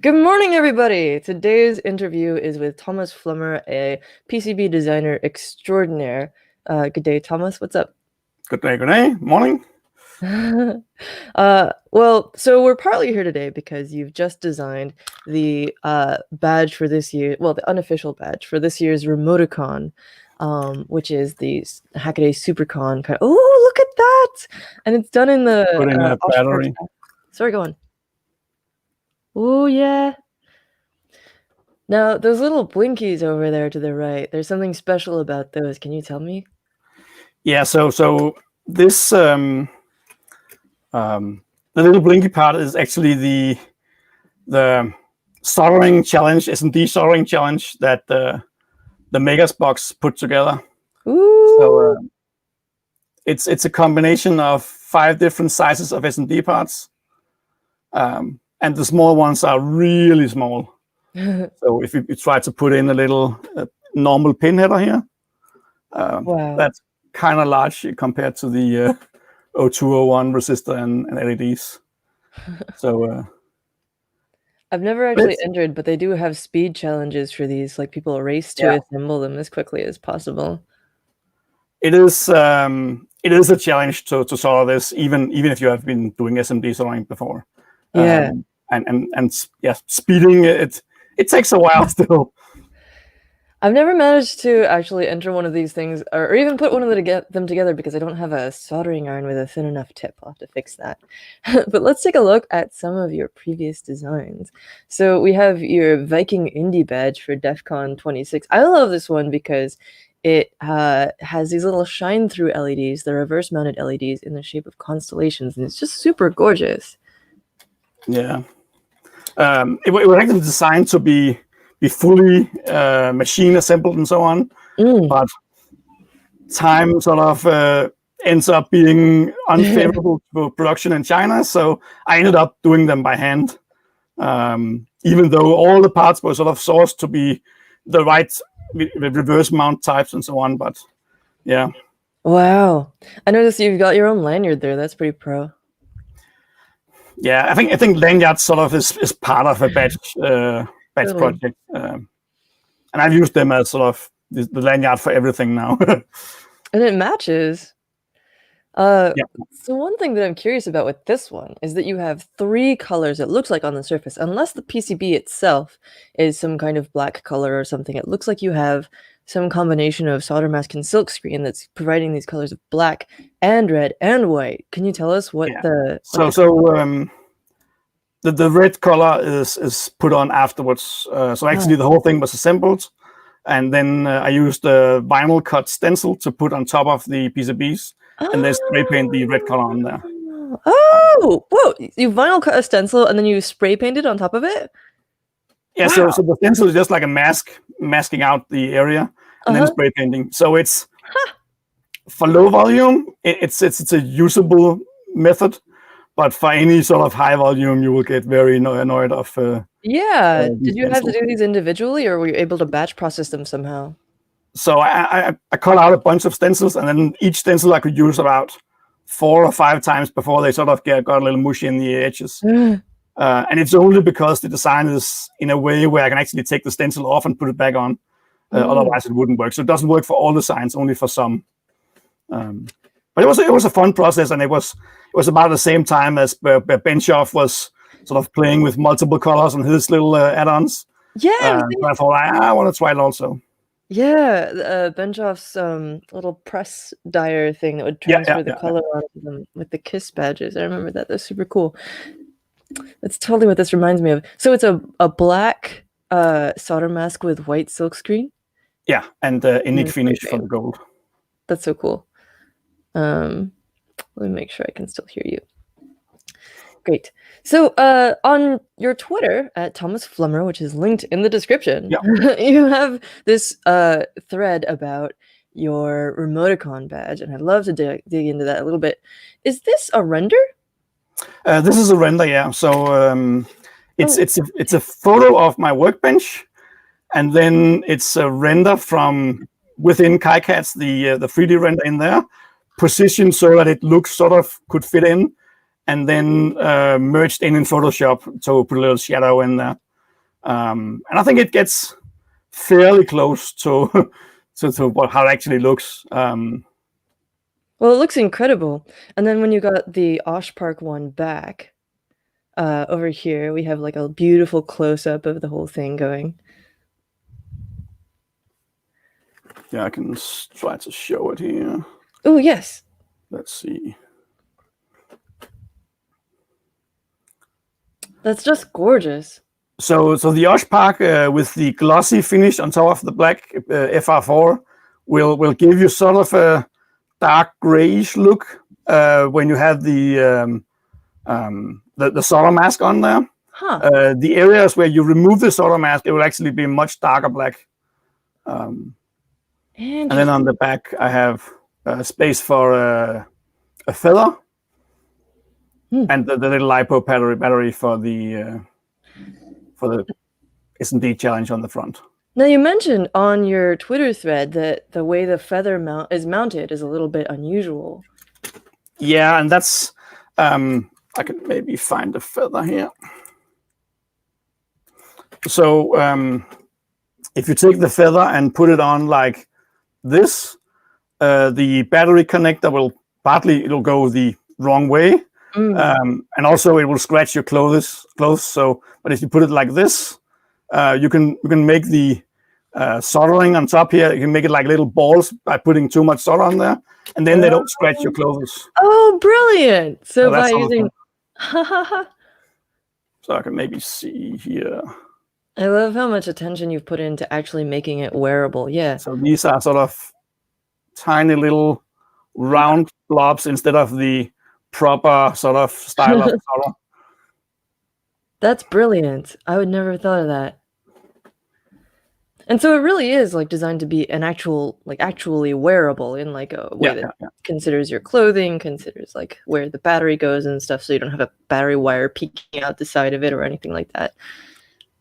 Good morning, everybody. Today's interview is with Thomas Flummer, a PCB designer extraordinaire. Good day, Thomas. What's up? Good day, morning. Well, so we're partly here today because you've just designed the badge for this year, well, the unofficial badge for this year's Remoticon, which is the Hackaday SuperCon kind of. Oh, look at that! And it's done in the Put in a battery. Sorry, go on. Oh, yeah. Now, those little blinkies over there to the right, there's something special about those. Can you tell me? Yeah, so this the little blinky part is actually the soldering challenge, SMD soldering challenge that the Megasbox put together. Ooh. So it's a combination of 5 different sizes of SMD parts, and the small ones are really small. So if you try to put in a little normal pin header here, Wow. that's kind of large compared to the 0201 resistor and LEDs. So I've never actually entered, but they do have speed challenges for these. Like people race to assemble them as quickly as possible. It is a challenge to solder this, even if you have been doing SMD soldering before. Yeah. And yeah, speeding it takes a while still. I've never managed to actually enter one of these things or even put one of them to get them together because I don't have a soldering iron with a thin enough tip. I'll have to fix that. But let's take a look at some of your previous designs. So we have your Viking Indie badge for DEF CON 26. I love this one because it has these little shine-through LEDs, the reverse-mounted LEDs in the shape of constellations, and it's just super gorgeous. Yeah. It was actually designed to be fully machine assembled and so on, but time sort of ends up being unfavorable for production in China, so I ended up doing them by hand, even though all the parts were sort of sourced to be the right reverse mount types and so on. But yeah. Wow, I noticed you've got your own lanyard there. That's pretty pro. Yeah, I think lanyard sort of is part of a badge project, and I've used them as sort of the lanyard for everything now. And it matches. So one thing that I'm curious about with this one is that you have 3 colors, it looks like, on the surface. Unless the PCB itself is some kind of black color or something, it looks like you have some combination of solder mask and silkscreen that's providing these colors of black and red and white. Can you tell us what the... The red color is put on afterwards. So actually the whole thing was assembled, and then I used a vinyl cut stencil to put on top of the PCBs, and then spray paint the red color on there. Oh, whoa! You vinyl cut a stencil and then you spray painted on top of it? Yeah, wow. So the stencil is just like a mask, masking out the area, and then spray painting. So it's for low volume, it's a usable method. But for any sort of high volume, you will get very annoyed of. Did you have to do these individually, or were you able to batch process them somehow? So I cut out a bunch of stencils, and then each stencil I could use about 4 or 5 times before they sort of got a little mushy in the edges. And it's only because the design is in a way where I can actually take the stencil off and put it back on. Otherwise, it wouldn't work. So it doesn't work for all designs, only for some. But it was a fun process, and it was about the same time as Benchoff was sort of playing with multiple colors on his little add-ons. Yeah, I thought I want to try it also. Yeah, Benchoff's little press dyer thing that would transfer the color onto them with the KISS badges. I remember that. That's super cool. That's totally what this reminds me of. So it's a black solder mask with white silkscreen? Yeah, and ink finish for the gold. That's so cool. Let me make sure I can still hear you. Great. So on your Twitter at Thomas Flummer, which is linked in the description, you have this thread about your Remoticon badge, and I'd love to dig into that a little bit. Is this a render? This is a render, yeah. So it's a photo of my workbench, and then it's a render from within KiCad's the 3D render in there, positioned so that it looks sort of could fit in, and then merged in Photoshop to put a little shadow in there. and I think it gets fairly close to how it actually looks. Well, it looks incredible. And then when you got the Osh Park one back, over here we have like a beautiful close-up of the whole thing going. Yeah, I can try to show it here. Oh, yes. Let's see. That's just gorgeous. So the Osh Park with the glossy finish on top of the black FR4 will give you sort of a dark grayish look when you have the solder mask on there. Huh. The areas where you remove the solder mask, it will actually be much darker black. And then on the back, I have space for a feather and the little LiPo battery for the S&D challenge on the front. Now, you mentioned on your Twitter thread that the way the feather is mounted is a little bit unusual. Yeah, and that's I can maybe find the feather here. So if you take the feather and put it on like this, the battery connector will it'll go the wrong way, and also it will scratch your clothes. So, but if you put it like this, you can make the soldering on top here. You can make it like little balls by putting too much solder on there, and then they don't scratch your clothes. Oh, brilliant! So by using, so I can maybe see here. I love how much attention you've put into actually making it wearable. Yeah. So these are sort of tiny little round blobs instead of the proper sort of style of solder. That's brilliant. I would never have thought of that. And so it really is like designed to be an actually wearable in like a way that considers your clothing, considers like where the battery goes and stuff, so you don't have a battery wire peeking out the side of it or anything like that.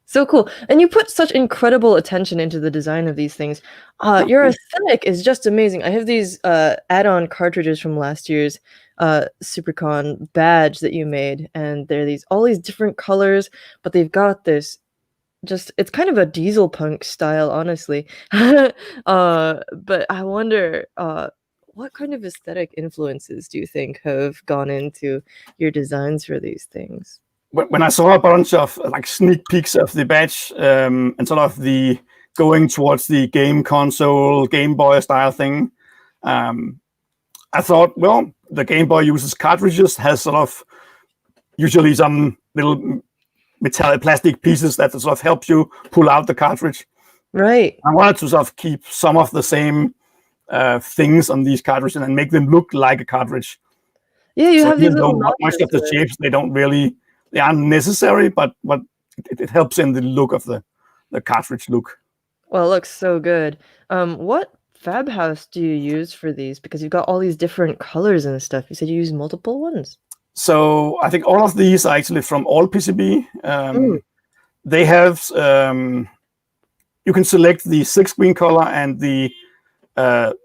So cool. And you put such incredible attention into the design of these things. Your aesthetic is just amazing. I have these add-on cartridges from last year's Supercon badge that you made, and they're all these different colors, but they've got this it's kind of a diesel punk style, honestly. But I wonder, what kind of aesthetic influences do you think have gone into your designs for these things? When I saw a bunch of like sneak peeks of the badge and sort of the going towards the game console, Game Boy style thing, I thought, well, the Game Boy uses cartridges, has sort of usually some little metallic plastic pieces that sort of help you pull out the cartridge. Right. I wanted to sort of keep some of the same things on these cartridges and make them look like a cartridge. Yeah, you have these little much of the shapes, they aren't necessary, but it helps in the look of the cartridge look. Well, it looks so good. What fab house do you use for these? Because you've got all these different colors and stuff. You said you use multiple ones. So I think all of these are actually from all PCB. They have you can select the 6-screen color and the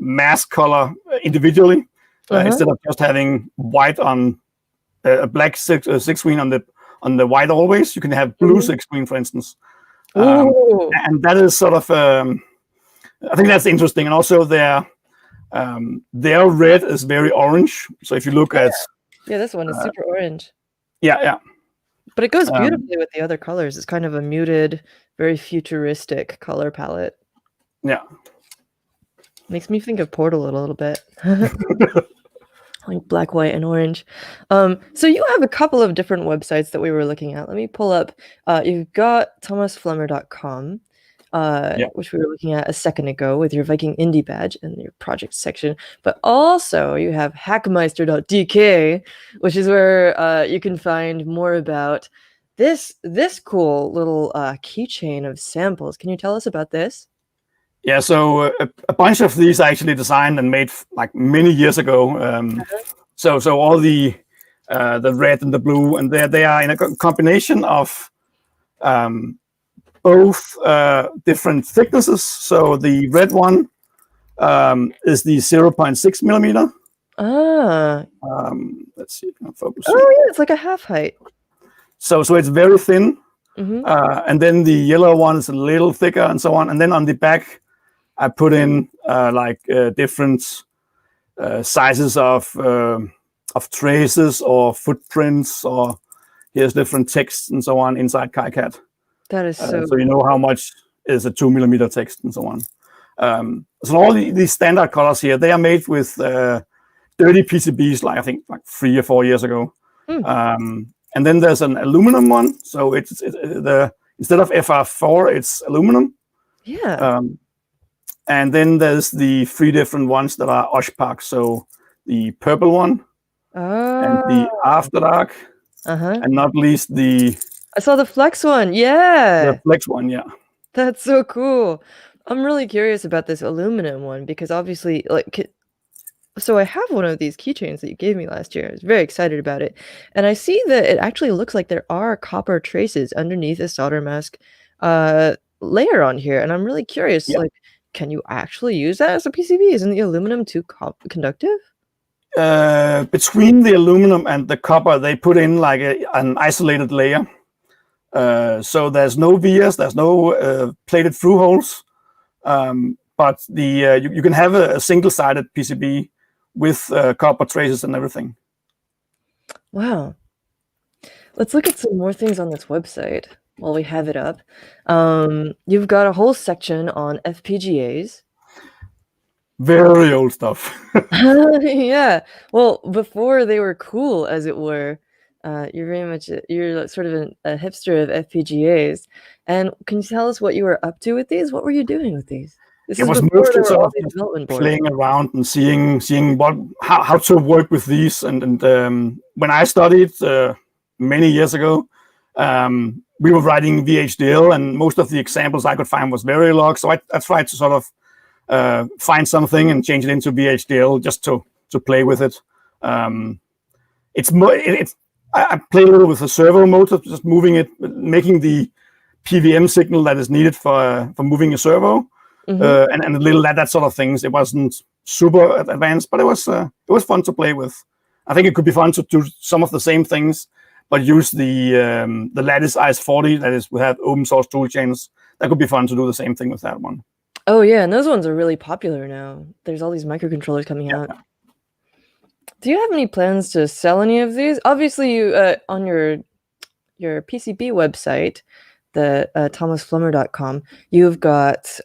mask color individually instead of just having white on a black 6-screen on the white always. You can have blue 6-screen, for instance, and that is sort of I think that's interesting. And also their red is very orange. So if you look at this one is super orange. Yeah. But it goes beautifully with the other colors. It's kind of a muted, very futuristic color palette. Yeah. Makes me think of Portal a little bit. Like black, white, and orange. So you have a couple of different websites that we were looking at. Let me pull up. You've got thomasflummer.com, which we were looking at a second ago with your Viking Indie badge and your project section. But also you have Hackmeister.dk, which is where you can find more about this cool little keychain of samples. Can you tell us about this? Yeah, so a bunch of these I actually designed and made like many years ago. So all the red and the blue, and they are in a combination of both different thicknesses. So the red one is the 0.6 millimeter. Let's see if I can focus. Oh yeah, it's like a half height. So it's very thin. Mm-hmm. And then the yellow one is a little thicker and so on. And then on the back, I put in different sizes of traces or footprints, or here's different text and so on inside KiCad. That is so So you know how much is a 2mm text and so on. So all these standard colors here, they are made with dirty PCBs, I think 3 or 4 years ago. And then there's an aluminum one, so instead of FR4, it's aluminum. Yeah. And then there's the 3 different ones that are Oshpak, so the purple one, and the After Dark, and not least I saw the Flex one. Yeah. the Flex one, yeah. That's so cool. I'm really curious about this aluminum one because obviously, so I have one of these keychains that you gave me last year. I was very excited about it. And I see that it actually looks like there are copper traces underneath a solder mask layer on here. And I'm really curious, can you actually use that as a PCB? Isn't the aluminum too conductive? Between the aluminum and the copper, they put in an isolated layer. So there's no vias, there's no plated through holes. But you can have a single-sided PCB with copper traces and everything. Wow. Let's look at some more things on this website while we have it up. You've got a whole section on FPGAs. Very old stuff. Yeah. Well, before they were cool, as it were, you're sort of a hipster of FPGAs. And can you tell us what you were up to with these? What were you doing with these? It was mostly sort of playing around and seeing how to work with these. And when I studied many years ago, we were writing VHDL, and most of the examples I could find was Verilog. So I tried to sort of find something and change it into VHDL just to play with it. I played a little with the servo motor, just moving it, making the PWM signal that is needed for moving a servo. And a little that sort of things. It wasn't super advanced, but it was fun to play with. I think it could be fun to do some of the same things, but use the Lattice IS40 that is we have open source tool chains. That could be fun to do the same thing with that one. Oh yeah, and those ones are really popular now. There's all these microcontrollers coming out. Do you have any plans to sell any of these? Obviously, you on your PCB website, the thomasflummer.com, you've got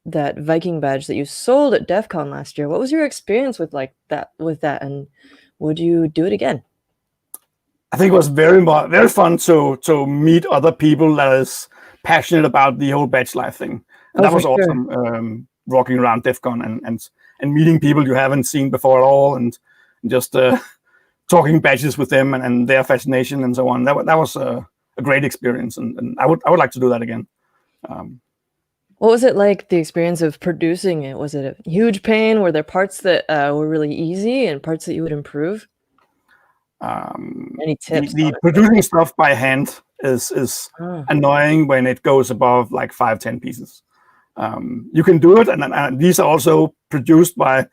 that Viking badge that you sold at DEF CON last year. What was your experience with that, and would you do it again? I think it was very fun to meet other people that is passionate about the whole badge life thing. And that was awesome, walking around DEF CON and meeting people you haven't seen before at all, and just talking badges with them and their fascination and so on. That was a great experience, and I would like to do that again. What was it like, the experience of producing it? Was it a huge pain? Were there parts that were really easy and parts that you would improve? Any tips? The producing stuff by hand is annoying when it goes above 5-10 pieces. You can do it, and these are also produced by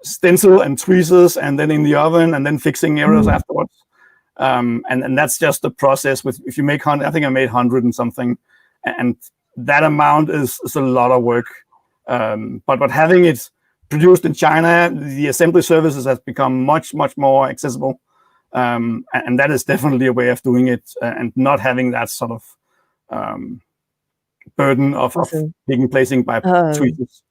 stencil and tweezers, and then in the oven, and then fixing errors afterwards. And that's just the process. If you make 100, I think I made 100 and something, and that amount is a lot of work. But having it produced in China, the assembly services has become much more accessible, and that is definitely a way of doing it, and not having that sort of burden of placing by tweezers.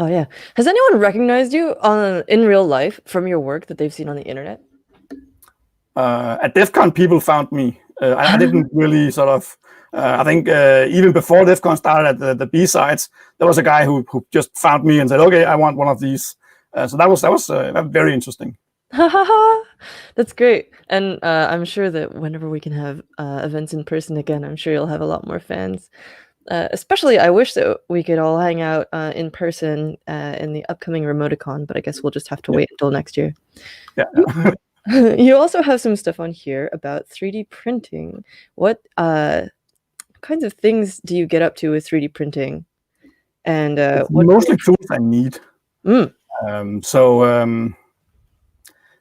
Oh yeah. Has anyone recognized you in real life from your work that they've seen on the internet? At DEF CON, people found me. I didn't really sort of. I think even before DEF CON started at the B-sides, there was a guy who just found me and said, "Okay, I want one of these." So that was very interesting. That's great, and I'm sure that whenever we can have events in person again, I'm sure you'll have a lot more fans. Especially, I wish that we could all hang out in person in the upcoming Remoticon, but I guess we'll just have to wait until next year. Yeah. You also have some stuff on here about 3D printing. What kinds of things do you get up to with 3D printing? And mostly tools I need. So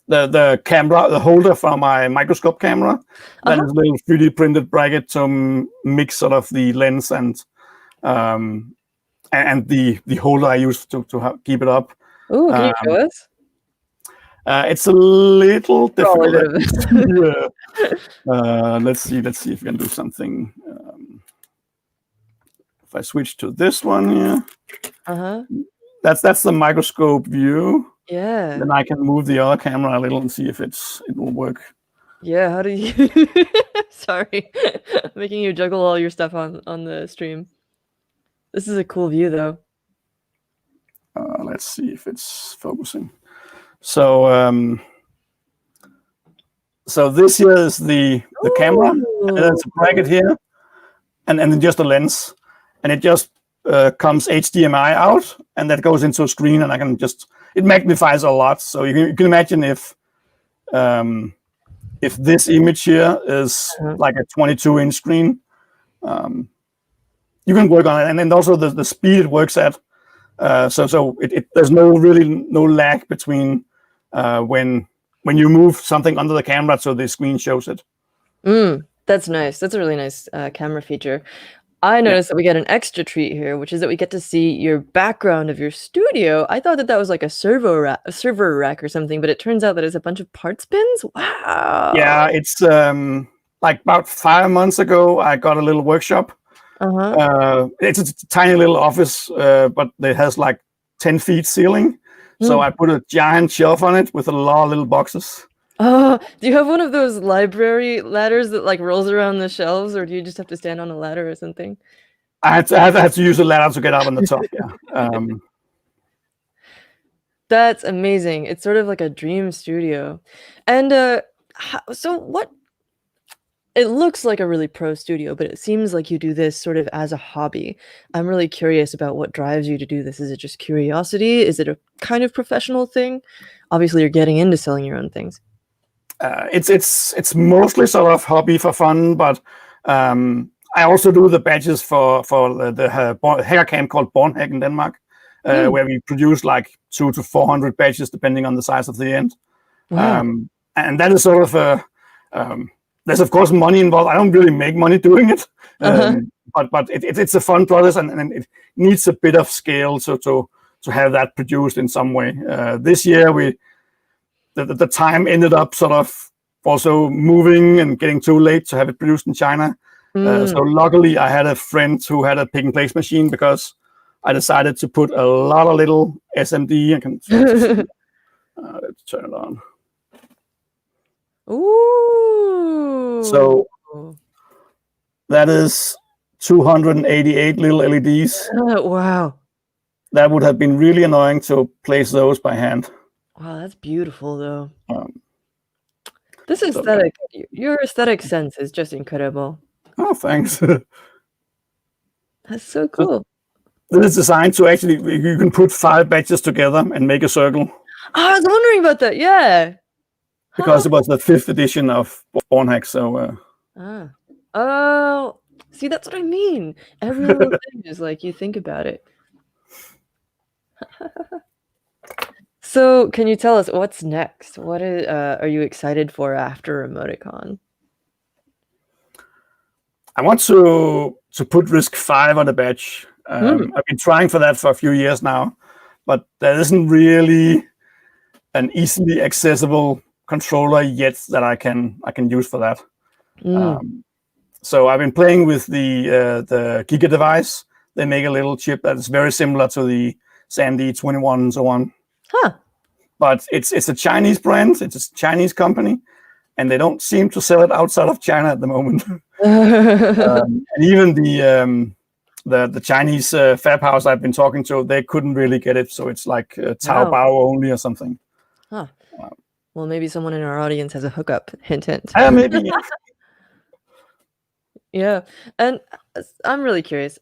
the camera, the holder for my microscope camera. That is a little 3D printed bracket to mix sort of the lens and the holder I use to keep it up. Ooh, can you show us? It's a little Crawl a difficult. bit of Let's see if we can do something. If I switch to this one here, that's the microscope view. Yeah. Then I can move the other camera a little and see if it will work. Yeah, how do you sorry. Making you juggle all your stuff on the stream. This is a cool view though. Let's see if it's focusing. So so this here is the camera. And there's a bracket here, and then just a lens, and it just comes HDMI out, and that goes into a screen, and I can just, it magnifies a lot. So you can imagine if this image here is like a 22-inch screen, you can work on it, and then also the speed it works at. So there's no lag between when you move something under the camera, so the screen shows it. That's nice. That's a really nice camera feature. I noticed that we get an extra treat here, which is that we get to see your background of your studio. I thought that was like a server rack or something, but it turns out that it's a bunch of parts bins. Wow. Yeah, it's like about 5 months ago, I got a little workshop. It's a tiny little office, but it has like 10 feet ceiling. So I put a giant shelf on it with a lot of little boxes. Do you have one of those library ladders that like rolls around the shelves, or do you just have to stand on a ladder or something? I had to use a ladder to get up on the top. Yeah. That's amazing. It's sort of like a dream studio. And so what? It looks like a really pro studio, but it seems like you do this sort of as a hobby. I'm really curious about what drives you to do this. Is it just curiosity? Is it a kind of professional thing? Obviously, you're getting into selling your own things. It's mostly sort of hobby for fun, but I also do the badges for the hacker camp called Bornhack in Denmark, where we produce like 200 to 400 badges depending on the size of the end. Wow. And that is sort of there's of course money involved. I don't really make money doing it, but it's a fun process, and it needs a bit of scale to have that produced in some way. This year the time ended up sort of also moving and getting too late to have it produced in China. So luckily I had a friend who had a pick and place machine, because I decided to put a lot of little SMD. I can let's turn it on. Ooh. So that is 288 little LEDs. Wow. That would have been really annoying to place those by hand. Wow, that's beautiful though. This aesthetic, your aesthetic sense is just incredible. Oh, thanks. That's so cool. This is designed to actually, you can put 5 badges together and make a circle. I was wondering about that, yeah. Because it was the 5th edition of Bornhack, so... Oh, see, that's what I mean. Every little thing is like, you think about it. So, can you tell us what's next? What are you excited for after Remoticon? I want to put Risk 5 on the badge. I've been trying for that for a few years now, but there isn't really an easily accessible controller yet that I can use for that. So I've been playing with the Giga device. They make a little chip that is very similar to the Sandy 21 and so on. But it's a Chinese brand. It's a Chinese company, and they don't seem to sell it outside of China at the moment. And even the Chinese fab house I've been talking to, they couldn't really get it. So it's like Taobao only or something. Well, maybe someone in our audience has a hookup. Hint, hint. Maybe. Yeah, and I'm really curious.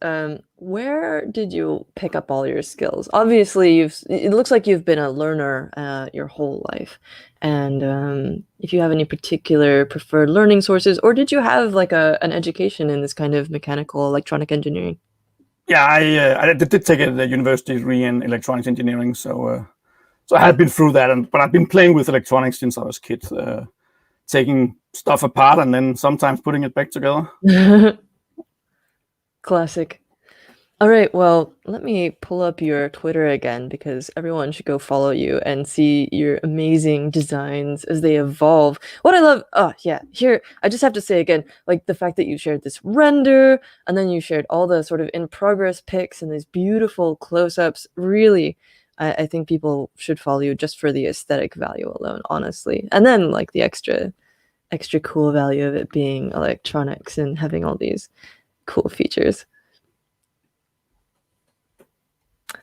Where did you pick up all your skills? Obviously, it looks like you've been a learner your whole life. And if you have any particular preferred learning sources, or did you have like an education in this kind of mechanical electronic engineering? Yeah, I did take a university degree in electronics engineering, so So I had been through that, but I've been playing with electronics since I was a kid, taking stuff apart and then sometimes putting it back together. Classic. All right, well, let me pull up your Twitter again because everyone should go follow you and see your amazing designs as they evolve. What I love, oh yeah, here, I just have to say again, like the fact that you shared this render and then you shared all the sort of in progress pics and these beautiful close-ups. Really, I think people should follow you just for the aesthetic value alone, honestly. And then like the extra cool value of it being electronics and having all these cool features.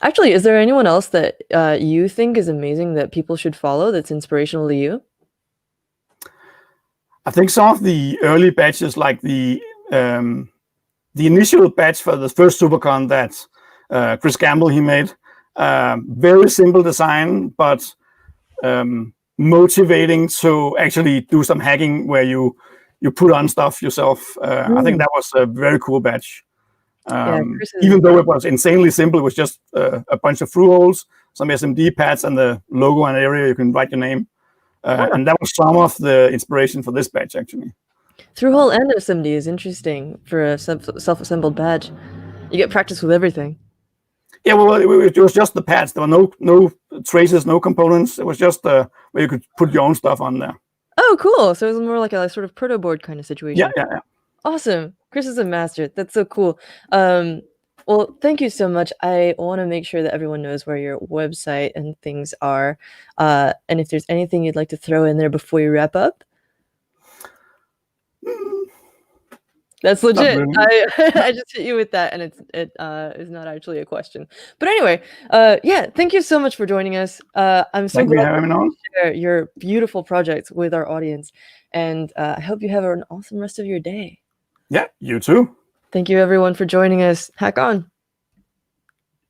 Actually, is there anyone else that you think is amazing that people should follow that's inspirational to you? I think some of the early badges, like the initial badge for the first Supercon that Chris Gamble he made, very simple design, but motivating to actually do some hacking where you put on stuff yourself. I think that was a very cool badge. Yeah, even though it was insanely simple, it was just a bunch of through holes, some SMD pads, and the logo and area you can write your name. And that was some of the inspiration for this badge, actually. Through-hole and SMD is interesting for a self-assembled badge. You get practice with everything. Yeah, well, it was just the pads. There were no traces, no components. It was just where you could put your own stuff on there. Oh, cool. So it was more like a sort of proto board kind of situation. Yeah. Awesome. Chris is a master. That's so cool. Well, thank you so much. I want to make sure that everyone knows where your website and things are. And if there's anything you'd like to throw in there before you wrap up. That's legit. Really. I just hit you with that, and it is not actually a question. But anyway, yeah, thank you so much for joining us. I'm so glad to share your beautiful projects with our audience, and I hope you have an awesome rest of your day. Yeah, you too. Thank you everyone for joining us. Hack on.